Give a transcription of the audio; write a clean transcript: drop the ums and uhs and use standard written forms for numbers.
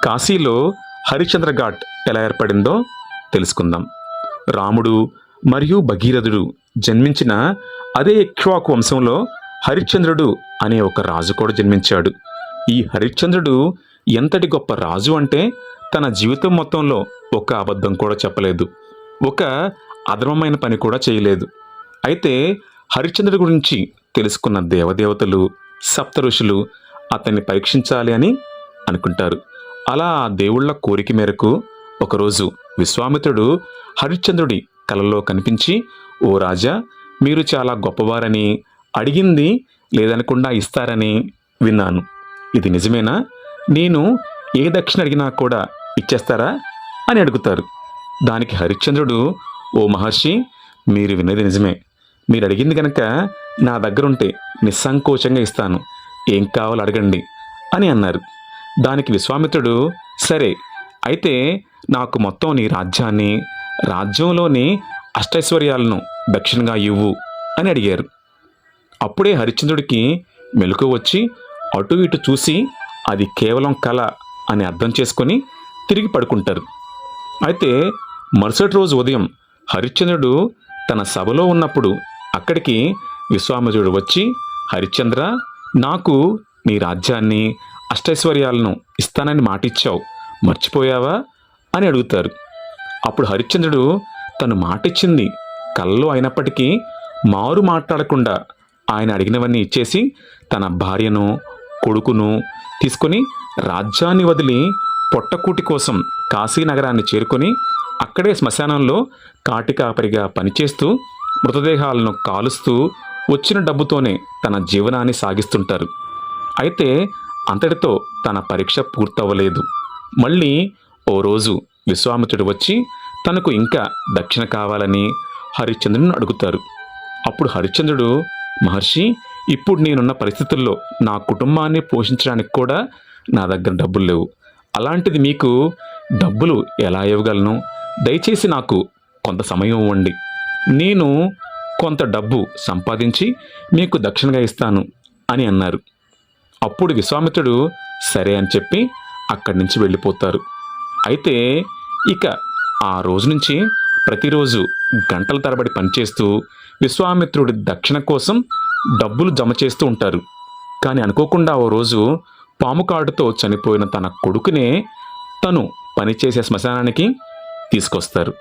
కాశీలో హరిశ్చంద్ర ఘాట్ ఎలా ఏర్పడిందో తెలుసుకుందాం. రాముడు మరియు భగీరథుడు జన్మించిన అదే ఇక్ష్వాకు వంశంలో హరిశ్చంద్రుడు అనే ఒక రాజు కూడా జన్మించాడు. ఈ హరిశ్చంద్రుడు ఎంతటి గొప్ప రాజు అంటే తన జీవితం మొత్తంలో ఒక అబద్ధం కూడా చెప్పలేదు, ఒక అధర్మమైన పని కూడా చేయలేదు. అయితే హరిశ్చంద్రుడి గురించి తెలుసుకున్న దేవదేవతలు, సప్త ఋషులు అతన్ని పరీక్షించాలి అని అనుకుంటారు. అలా ఆ దేవుళ్ల కోరిక మేరకు ఒకరోజు విశ్వామిత్రుడు హరిశ్చంద్రుడి కలలో కనిపించి, ఓ రాజా, మీరు చాలా గొప్పవారని, అడిగింది లేదనకుండా ఇస్తారని విన్నాను. ఇది నిజమేనా? నేను ఏ దక్షిణ అడిగినా కూడా ఇచ్చేస్తారా అని అడుగుతారు. దానికి హరిశ్చంద్రుడు, ఓ మహర్షి, మీరు విన్నది నిజమే. మీరు అడిగింది కనుక నా దగ్గరుంటే నిస్సంకోచంగా ఇస్తాను, ఏం కావాలో అడగండి అని అన్నారు. దానికి విశ్వామిత్రుడు, సరే అయితే నాకు మొత్తం నీ రాజ్యాన్ని, రాజ్యంలోని అష్టైశ్వర్యాలను దక్షిణగా ఇవ్వు అని అడిగారు. అప్పుడే హరిశ్చంద్రుడికి మెలకువ వచ్చి అటు ఇటు చూసి అది కేవలం కళ అని అర్థం చేసుకొని తిరిగి పడుకుంటారు. అయితే మరుసటి రోజు ఉదయం హరిశ్చంద్రుడు తన సభలో ఉన్నప్పుడు అక్కడికి విశ్వామిత్రుడు వచ్చి, హరిశ్చంద్ర, నాకు నీ రాజ్యాన్ని, అష్టైశ్వర్యాలను ఇస్తానని మాటిచ్చావు, మర్చిపోయావా అని అడుగుతారు. అప్పుడు హరిశ్చంద్రుడు తను మాటిచ్చింది కలలో అయినప్పటికీ మారు మాట్లాడకుండా ఆయన అడిగినవన్నీ ఇచ్చేసి తన భార్యను, కొడుకును తీసుకొని రాజ్యాన్ని వదిలి పొట్టకూటి కోసం కాశీనగరాన్ని చేరుకొని అక్కడే శ్మశానంలో కాటికాపరిగా పనిచేస్తూ మృతదేహాలను కాలుస్తూ వచ్చిన డబ్బుతోనే తన జీవనాన్ని సాగిస్తుంటారు. అయితే అంతటితో తన పరీక్ష పూర్తవ్వలేదు. మళ్ళీ ఓ రోజు విశ్వామిత్రుడు వచ్చి తనకు ఇంకా దక్షిణ కావాలని హరిశ్చంద్రుని అడుగుతారు. అప్పుడు హరిశ్చంద్రుడు, మహర్షి, ఇప్పుడు నేనున్న పరిస్థితుల్లో నా కుటుంబాన్ని పోషించడానికి కూడా నా దగ్గర డబ్బులు లేవు. అలాంటిది మీకు డబ్బులు ఎలా ఇవ్వగలను? దయచేసి నాకు కొంత సమయం ఇవ్వండి. నేను కొంత డబ్బు సంపాదించి మీకు దక్షిణగా ఇస్తాను అని అన్నారు. అప్పుడు విశ్వామిత్రుడు సరే అని చెప్పి అక్కడి నుంచి వెళ్ళిపోతారు. అయితే ఇక ఆ రోజు నుంచి ప్రతిరోజు గంటల తరబడి పనిచేస్తూ విశ్వామిత్రుడి దక్షిణ కోసం డబ్బులు జమ చేస్తూ ఉంటారు. కానీ అనుకోకుండా ఓ రోజు పాము కాటుతో చనిపోయిన తన కొడుకునే తను పనిచేసే శ్మశానానికి తీసుకొస్తారు.